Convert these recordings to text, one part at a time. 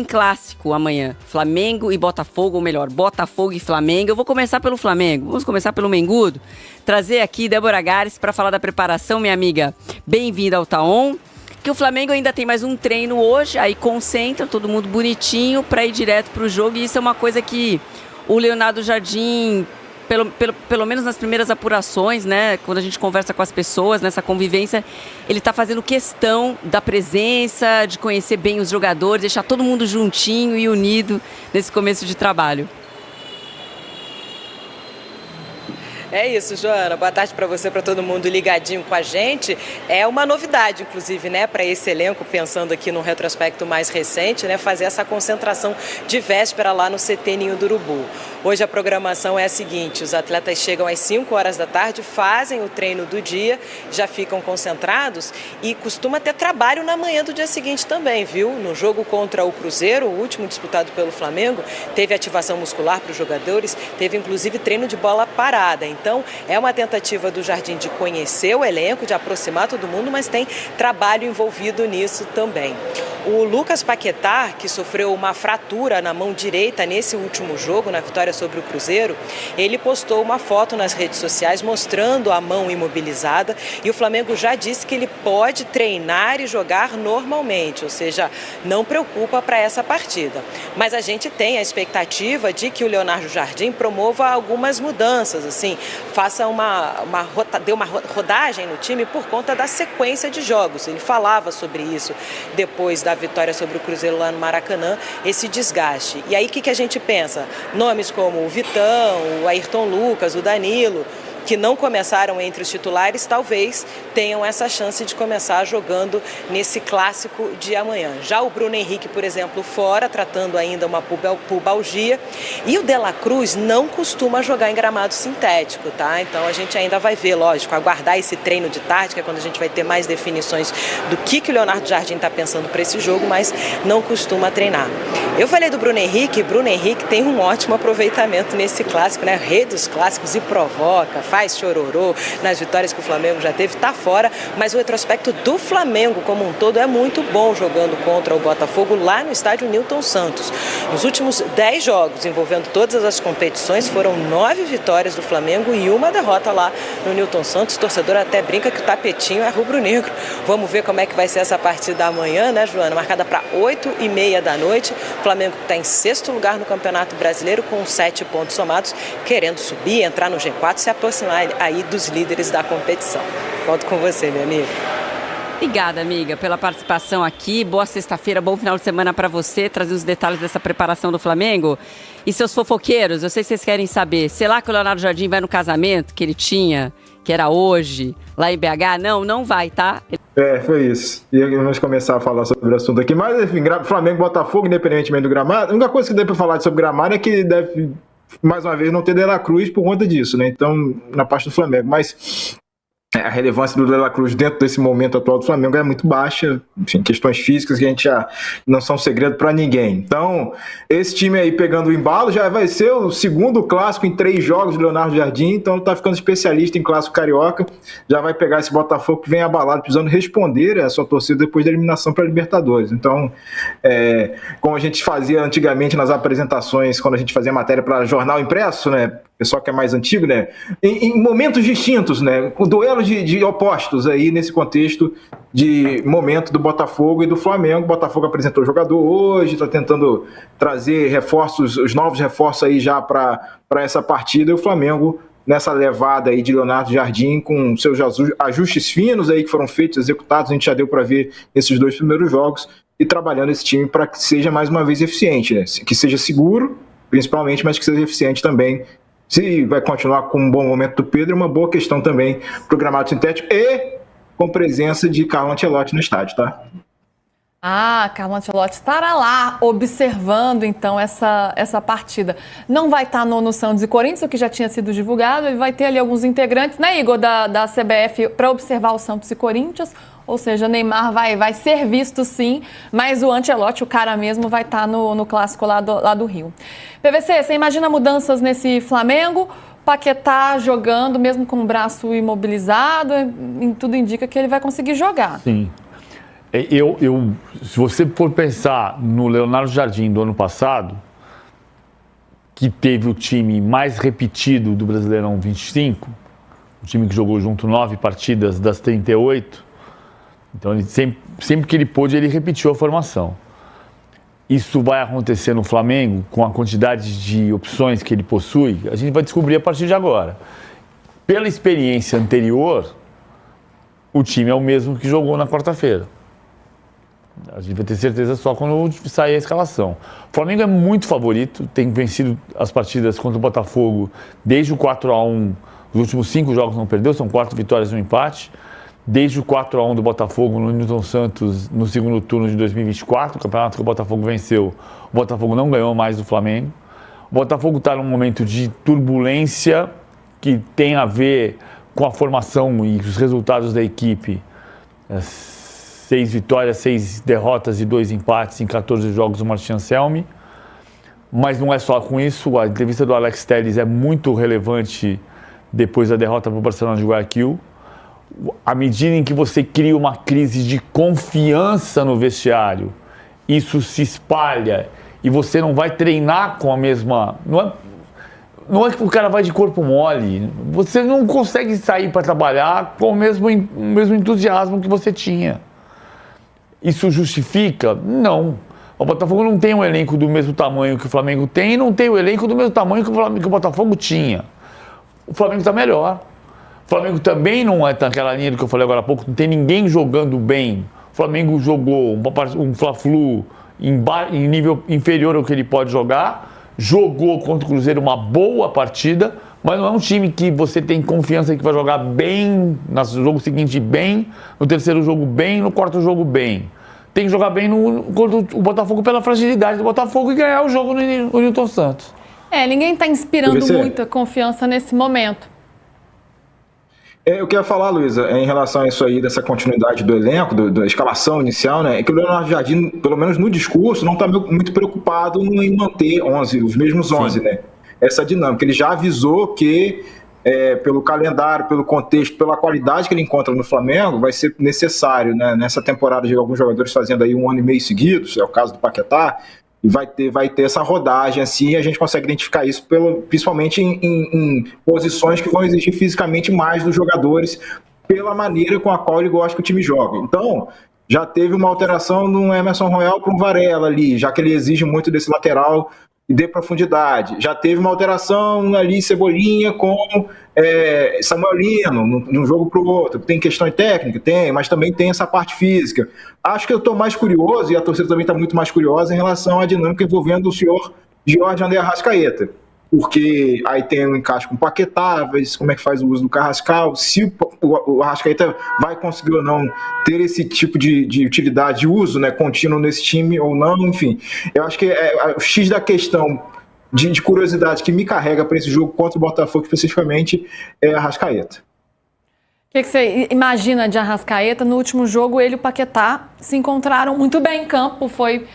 clássico amanhã. Flamengo e Botafogo, ou melhor, Botafogo e Flamengo. Eu vou começar pelo Flamengo. Vamos começar pelo Mengudo. Trazer aqui Débora Gares para falar da preparação, minha amiga. Bem-vinda ao Taon. Que o Flamengo ainda tem mais um treino hoje, aí concentra todo mundo bonitinho para ir direto para o jogo. E isso é uma coisa que o Leonardo Jardim, pelo menos nas primeiras apurações, né, quando a gente conversa com as pessoas, nessa convivência, ele está fazendo questão da presença, de conhecer bem os jogadores, deixar todo mundo juntinho e unido nesse começo de trabalho. É isso, Joana. Boa tarde para você, para todo mundo ligadinho com a gente. É uma novidade, inclusive, né, para esse elenco, pensando aqui num retrospecto mais recente, né, fazer essa concentração de véspera lá no CT Ninho do Urubu. Hoje a programação é a seguinte: os atletas chegam às 5 horas da tarde, fazem o treino do dia, já ficam concentrados e costuma ter trabalho na manhã do dia seguinte também, viu? No jogo contra o Cruzeiro, o último disputado pelo Flamengo, teve ativação muscular para os jogadores, teve inclusive treino de bola parada. Então, é uma tentativa do Jardim de conhecer o elenco, de aproximar todo mundo, mas tem trabalho envolvido nisso também. O Lucas Paquetá, que sofreu uma fratura na mão direita nesse último jogo, na vitória sobre o Cruzeiro, ele postou uma foto nas redes sociais mostrando a mão imobilizada e o Flamengo já disse que ele pode treinar e jogar normalmente, ou seja, não preocupa para essa partida. Mas a gente tem a expectativa de que o Leonardo Jardim promova algumas mudanças, assim, faça dê uma rodagem no time por conta da sequência de jogos. Ele falava sobre isso depois da vitória sobre o Cruzeiro lá no Maracanã, esse desgaste. E aí o que a gente pensa? Nomes como o Vitão, o Ayrton Lucas, o Danilo, que não começaram entre os titulares, talvez tenham essa chance de começar jogando nesse clássico de amanhã. Já o Bruno Henrique, por exemplo, fora, tratando ainda uma pubalgia. E o De La Cruz não costuma jogar em gramado sintético, tá? Então a gente ainda vai ver, lógico, aguardar esse treino de tarde, que é quando a gente vai ter mais definições do que o Leonardo Jardim está pensando para esse jogo, mas não costuma treinar. Eu falei do Bruno Henrique tem um ótimo aproveitamento nesse clássico, né? Rei dos clássicos e provoca, faz chororô nas vitórias que o Flamengo já teve, tá fora, mas o retrospecto do Flamengo como um todo é muito bom jogando contra o Botafogo lá no estádio Newton Santos. Nos últimos 10 jogos, envolvendo todas as competições, foram 9 vitórias do Flamengo e uma derrota lá no Newton Santos. O torcedor até brinca que o tapetinho é rubro-negro. Vamos ver como é que vai ser essa partida amanhã, né, Joana? Marcada para 8h30 da noite. O Flamengo está em 6º lugar no Campeonato Brasileiro com 7 pontos somados, querendo subir, entrar no G4, se aproximar aí dos líderes da competição. Volto com você, minha amiga. Obrigada, amiga, pela participação aqui. Boa sexta-feira, bom final de semana para você, trazer os detalhes dessa preparação do Flamengo. E seus fofoqueiros, eu sei que vocês querem saber, será que o Leonardo Jardim vai no casamento que ele tinha, que era hoje, lá em BH? Não vai, tá? Foi isso. E vamos começar a falar sobre o assunto aqui. Mas, enfim, Flamengo e Botafogo, independentemente do gramado, a única coisa que deve falar sobre gramado é que deve, mais uma vez, não ter De La Cruz por conta disso, né? Então, na parte do Flamengo. Mas a relevância do De La Cruz dentro desse momento atual do Flamengo é muito baixa. Enfim, questões físicas que a gente já não são segredo para ninguém. Então, esse time aí pegando o embalo já vai ser o segundo clássico em 3 jogos do Leonardo Jardim. Então, ele tá ficando especialista em clássico carioca. Já vai pegar esse Botafogo que vem abalado, precisando responder a sua torcida depois da eliminação para a Libertadores. Então, como a gente fazia antigamente nas apresentações, quando a gente fazia matéria para jornal impresso, né? Pessoal que é mais antigo, né? Em momentos distintos, né? Com duelos de opostos aí nesse contexto de momento do Botafogo e do Flamengo. O Botafogo apresentou o jogador hoje, está tentando trazer reforços, os novos reforços aí já para essa partida. E o Flamengo nessa levada aí de Leonardo Jardim com seus ajustes finos aí que foram feitos, executados, a gente já deu para ver nesses 2 primeiros jogos, e trabalhando esse time para que seja mais uma vez eficiente, né? Que seja seguro, principalmente, mas que seja eficiente também. Se vai continuar com um bom momento do Pedro, é uma boa questão também para o gramado sintético e com presença de Carlo Ancelotti no estádio, tá? Carlo Ancelotti estará lá observando, então, essa partida. Não vai estar no Santos e Corinthians, o que já tinha sido divulgado, ele vai ter ali alguns integrantes, né, Igor, da CBF, para observar o Santos e Corinthians, ou seja, Neymar vai ser visto sim, mas o Ancelotti, o cara mesmo, vai estar no clássico lá do Rio. PVC, você imagina mudanças nesse Flamengo? Paquetá jogando, mesmo com o braço imobilizado, tudo indica que ele vai conseguir jogar. Sim. Se você for pensar no Leonardo Jardim do ano passado, que teve o time mais repetido do Brasileirão 25, o time que jogou junto 9 partidas das 38, então ele sempre que ele pôde, ele repetiu a formação. Isso vai acontecer no Flamengo com a quantidade de opções que ele possui, a gente vai descobrir a partir de agora. Pela experiência anterior, o time é o mesmo que jogou na quarta-feira. A gente vai ter certeza só quando sair a escalação. O Flamengo é muito favorito, tem vencido as partidas contra o Botafogo desde o 4-1. Os últimos 5 jogos não perdeu, são 4 vitórias e 1 empate. Desde o 4-1 do Botafogo no Newton Santos no segundo turno de 2024, o campeonato que o Botafogo venceu, o Botafogo não ganhou mais do Flamengo. O Botafogo está num momento de turbulência que tem a ver com a formação e os resultados da equipe. 6 vitórias, 6 derrotas e 2 empates em 14 jogos do Martin Anselmi. Mas não é só com isso, a entrevista do Alex Telles é muito relevante depois da derrota para o Barcelona de Guayaquil. À medida em que você cria uma crise de confiança no vestiário, isso se espalha e você não vai treinar com a mesma... Não é que o cara vai de corpo mole, você não consegue sair para trabalhar com o mesmo entusiasmo que você tinha. Isso justifica? Não. O Botafogo não tem um elenco do mesmo tamanho que o Flamengo tem e não tem o elenco do mesmo tamanho que o Botafogo tinha. O Flamengo está melhor. O Flamengo também não é naquela linha do que eu falei agora há pouco, não tem ninguém jogando bem. O Flamengo jogou um Fla-Flu em nível inferior ao que ele pode jogar, jogou contra o Cruzeiro uma boa partida, mas não é um time que você tem confiança que vai jogar bem, no jogo seguinte bem, no terceiro jogo bem, no quarto jogo bem. Tem que jogar bem contra o Botafogo pela fragilidade do Botafogo e ganhar o jogo no Newton Santos. Ninguém está inspirando muita confiança nesse momento. Eu queria falar, Luísa, em relação a isso aí, dessa continuidade do elenco, da escalação inicial, né? É que o Leonardo Jardim, pelo menos no discurso, não está muito preocupado em manter os mesmos 11, sim, né? Essa dinâmica. Ele já avisou que, pelo calendário, pelo contexto, pela qualidade que ele encontra no Flamengo, vai ser necessário, né, nessa temporada de alguns jogadores fazendo aí 1 ano e meio seguidos, é o caso do Paquetá, e vai ter essa rodagem, assim, e a gente consegue identificar isso principalmente em posições que vão exigir fisicamente mais dos jogadores, pela maneira com a qual ele gosta que o time joga. Então, já teve uma alteração no Emerson Royal para o Varela ali, já que ele exige muito desse lateral e de profundidade. Já teve uma alteração ali, Cebolinha com Samuel Lino, de um jogo para o outro. Tem questão técnica? Tem, mas também tem essa parte física. Acho que eu estou mais curioso, e a torcida também está muito mais curiosa, em relação à dinâmica envolvendo o senhor Jorge André Arrascaeta. Porque aí tem um encaixe com o Paquetá, como é que faz o uso do Carrascal, se o Arrascaeta vai conseguir ou não ter esse tipo de utilidade, de uso, né, contínuo nesse time ou não, enfim. Eu acho que o X da questão de curiosidade que me carrega para esse jogo contra o Botafogo especificamente é Arrascaeta. O que você imagina de Arrascaeta? No último jogo, ele e o Paquetá se encontraram muito bem em campo, foi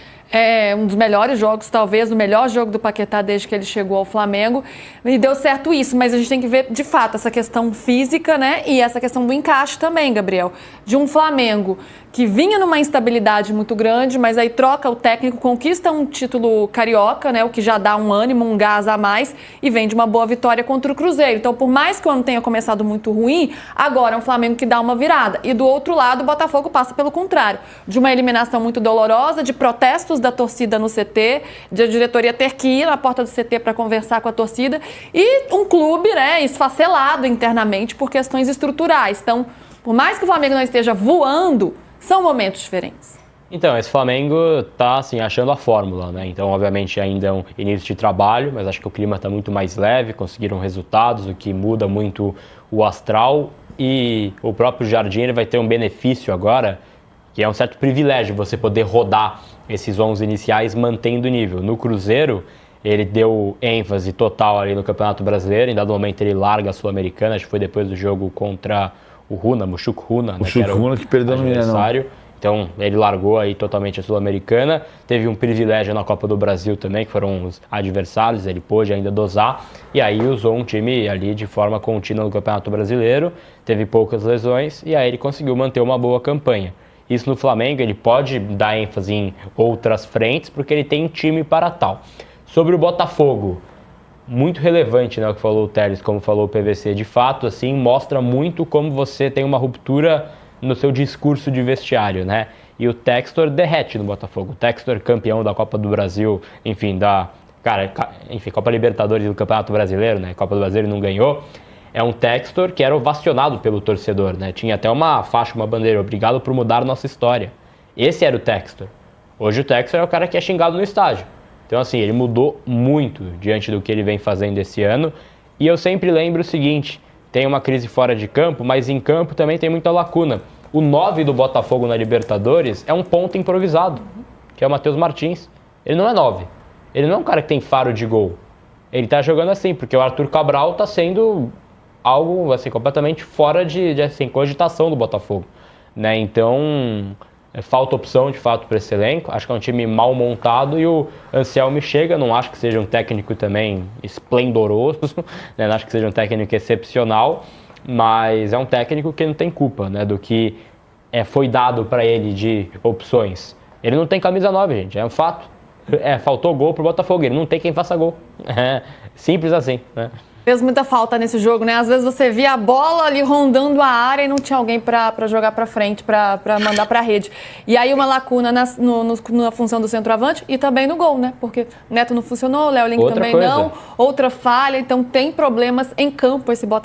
um dos melhores jogos, talvez o melhor jogo do Paquetá desde que ele chegou ao Flamengo, e deu certo isso, mas a gente tem que ver de fato essa questão física, né, e essa questão do encaixe também, Gabriel, de um Flamengo que vinha numa instabilidade muito grande, mas aí troca o técnico, conquista um título carioca, né, o que já dá um ânimo, um gás a mais, e vem de uma boa vitória contra o Cruzeiro. Então, por mais que o ano tenha começado muito ruim, agora é um Flamengo que dá uma virada. E do outro lado, o Botafogo passa pelo contrário, de uma eliminação muito dolorosa, de protestos da torcida no CT, de a diretoria ter que ir na porta do CT para conversar com a torcida, e um clube, né, esfacelado internamente por questões estruturais. Então, por mais que o Flamengo não esteja voando, são momentos diferentes. Então, esse Flamengo tá, assim, achando a fórmula, né? Então, obviamente, ainda é um início de trabalho, mas acho que o clima está muito mais leve, conseguiram resultados, o que muda muito o astral, e o próprio Jardim ele vai ter um benefício agora, que é um certo privilégio você poder rodar esses 11 iniciais mantendo o nível. No Cruzeiro, ele deu ênfase total ali no Campeonato Brasileiro, em dado momento ele larga a Sul-Americana, acho que foi depois do jogo contra o Runa, Muxuc Runa, né, que era o que perdeu no adversário. Então ele largou aí totalmente a Sul-Americana, teve um privilégio na Copa do Brasil também, que foram os adversários, ele pôde ainda dosar, e aí usou um time ali de forma contínua no Campeonato Brasileiro, teve poucas lesões, e aí ele conseguiu manter uma boa campanha. isso no Flamengo, ele pode dar ênfase em outras frentes, porque ele tem time para tal. Sobre o Botafogo, muito relevante, né, o que falou o Telles, como falou o PVC, de fato, assim, mostra muito como você tem uma ruptura no seu discurso de vestiário, né? E o Textor derrete no Botafogo. O Textor, campeão da Copa do Brasil, enfim, Copa Libertadores do Campeonato Brasileiro, né? Copa do Brasil ele não ganhou. É um Textor que era ovacionado pelo torcedor, né? Tinha até uma faixa, uma bandeira, obrigado por mudar nossa história. Esse era o Textor. Hoje o Textor é o cara que é xingado no estádio. Então, assim, ele mudou muito diante do que ele vem fazendo esse ano. E eu sempre lembro o seguinte, tem uma crise fora de campo, mas em campo também tem muita lacuna. O 9 do Botafogo na Libertadores é um ponta improvisado, que é o Matheus Martins. Ele não é 9. Ele não é um cara que tem faro de gol. Ele tá jogando assim, porque o Arthur Cabral tá sendo algo assim, completamente fora de cogitação do Botafogo, né? Então, falta opção de fato para esse elenco. Acho que é um time mal montado e o Anselmi chega. Não acho que seja um técnico também esplendoroso, né? Não acho que seja um técnico excepcional, mas é um técnico que não tem culpa, né, do que foi dado para ele de opções. Ele não tem camisa 9, gente, é um fato. Faltou gol pro Botafogo, ele não tem quem faça gol. Simples assim, né? Fez muita falta nesse jogo, né? Às vezes você via a bola ali rondando a área e não tinha alguém para jogar para frente, para mandar para a rede. E aí uma lacuna na função do centroavante e também no gol, né? Porque Neto não funcionou, Léo Link também não. Outra falha, então tem problemas em campo esse Botafogo.